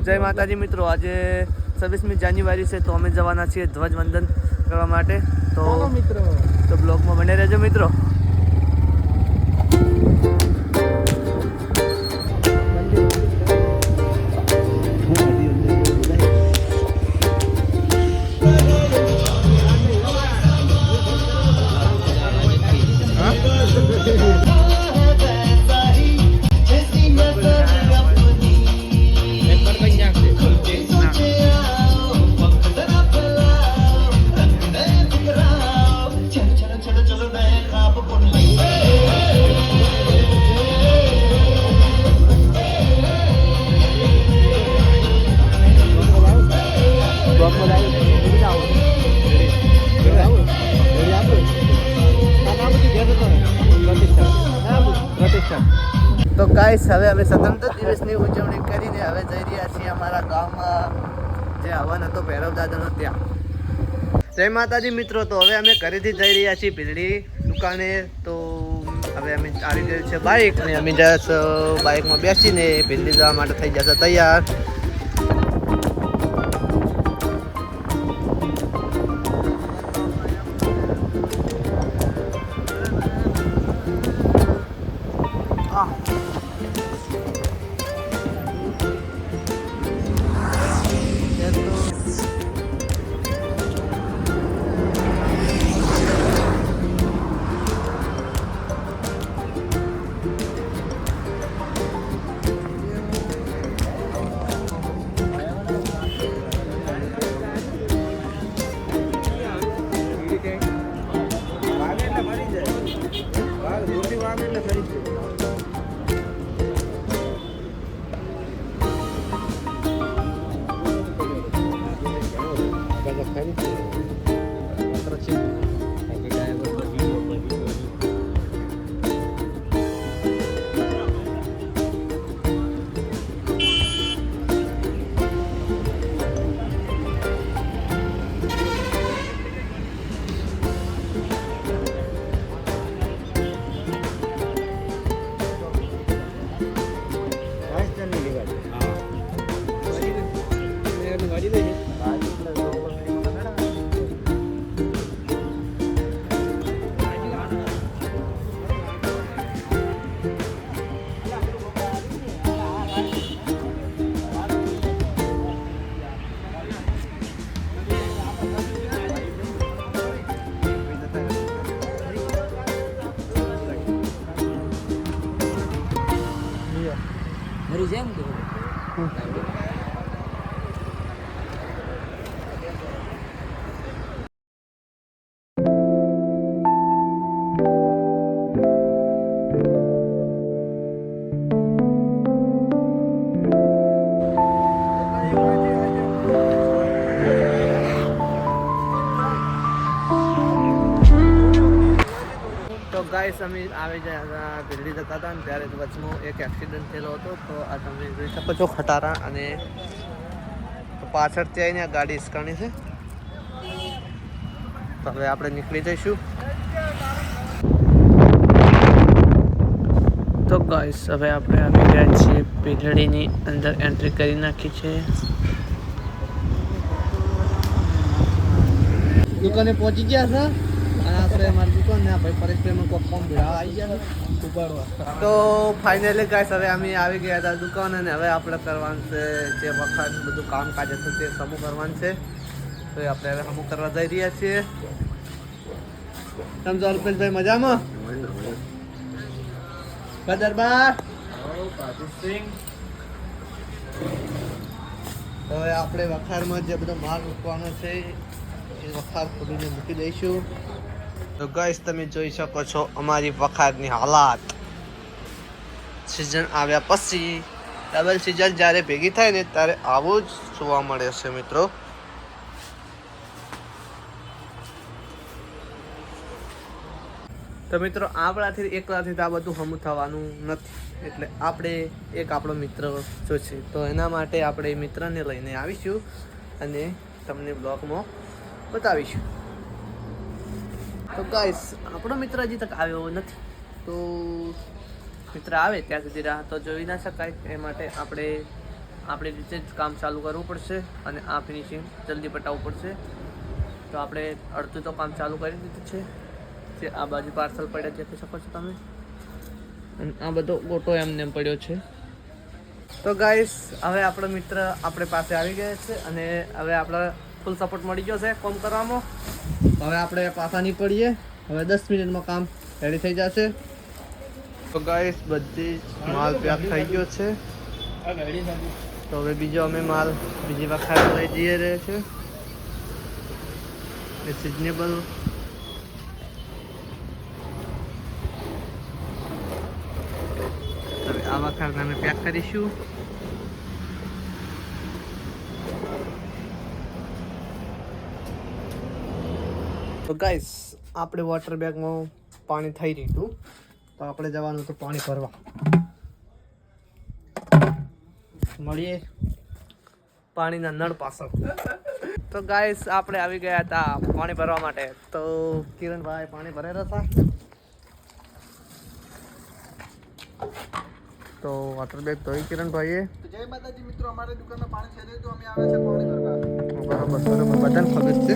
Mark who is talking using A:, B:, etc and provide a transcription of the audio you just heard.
A: જય માતાજી મિત્રો, આજે 26મી જાન્યુઆરી છે તો અમે જવાના છીએ ધ્વજવંદન કરવા માટે. તો બ્લોગમાં બને રહેજો મિત્રો. તો ગાઈસ, હવે અમે સ્વતંત્ર દિવસની ઉજવણી કરીને હવે જઈ રહ્યા છીએ અમારા ગામમાં જે હવન હતો ભૈરવ દાદાનો ત્યાં. જય માતાજી મિત્રો, તો હવે અમે ઘરેથી જઈ રહ્યા છીએ ભીલડી દુકાને. તો હવે અમે આવી ગયું છે બાઇક ને અમે જશે બાઇકમાં બેસીને ભીલડી જવા માટે થઈ જશે તૈયાર. ગાઈસ, અમે આવી ગયા ભીલડી જતા હતા ને ત્યારે વચમાં એક એક્સિડન્ટ થયેલો હતો. તો આ તમે જોઈ શકો છો ખટારા, અને પાછળથી આવીને આ ગાડી ઇસકાણી છે. તો હવે આપણે નીકળી જઈશું. તો ગાઈસ, હવે આપણે આવી ગયા છીએ ભીલડીની અંદર, એન્ટ્રી કરી નાખી છે. દુકાને પહોંચી ગયા છે. તો ફાઇનલી ગાઈસ, હવે અમે આવી ગયા હતા દુકાન, અને હવે આપણે કરવાનું છે જે વખત બધું કામકાજ હતું તે સમૂહ કરવાનું છે. તો આપણે હવે સમૂહ કરવા જઈ રહ્યા છીએ. સમજો અલ્પેશભાઈ, મજામાં? દરબાર તો હવે આપણે વખારમાં જે બધો માલ મૂકવાનો છે એ વખાર ખોલીને મૂકી દઈશું. તો ગાઈસ, તમે જોઈ શકો છો અમારી વખારની હાલાત. સિઝન આવ્યા પછી ડબલ સિઝન જ્યારે ભેગી થાય ને ત્યારે આવું જ જોવા મળે છે મિત્રો. તો મિત્રો, આપણાથી એકલાથી આ બધું હમું થવાનું નથી, એટલે આપણે એક આપણો મિત્ર જો છે તો એના માટે આપણે મિત્રને લઈને આવીશું અને તમને બ્લોગમાં બતાવીશું. તો ગાઈસ, આપણો મિત્ર હજી તક આવ્યો નથી, તો મિત્ર આવે ત્યાં સુધી રાહ તો જોઈ ના શકાય. એ માટે આપણે આપણી રીતે જ કામ ચાલુ કરવું પડશે અને આ ફિનિશિંગ જલ્દી પટાવવું પડશે. તો આપણે અડધું તો કામ ચાલુ કરી દીધું છે. જે આ બાજુ પાર્સલ પડ્યા દેખી શકો છો તમે, અને આ બધો ગોટો એમને એમ પડ્યો છે. તો ગાઈસ હવે આપણો મિત્ર આપણે પાસે આવી ગયા છે અને હવે આપણે ફૂલ સપોર્ટ મળી ગયો છે કામ કરવામાં. હવે આપણે પાછા નહીં પડીએ. હવે 10 મિનિટમાં કામ રેડી થઈ જશે. તો ગાઈસ બધી માલ પેક થઈ ગયો છે. તો હવે બીજો અમે માલ બીજી વખત લઈ જઈએ રહે છે. એ સિઝનેબલ હવે આ વખત અમે પેક કરીશું. તો ગાઈસ આપણે વોટર બેગમાં પાણી થઈ રહ્યું હતું, તો આપણે જવાનું હતું પાણી ભરવા. મળીએ પાણીના નળ પાછળ. તો ગાઈસ આપણે આવી ગયા હતા પાણી ભરવા માટે. તો કિરણભાઈ પાણી ભરેલા હતા. તો વોટર બેગ ધોઈ કિરણભાઈએ.
B: જય માતાજી મિત્રો, અમારી દુકાનમાં પાણી થઈ રહ્યું તો અમે આવે છે પાણી ભરવા.
A: બરાબર બધાને ખબર છે.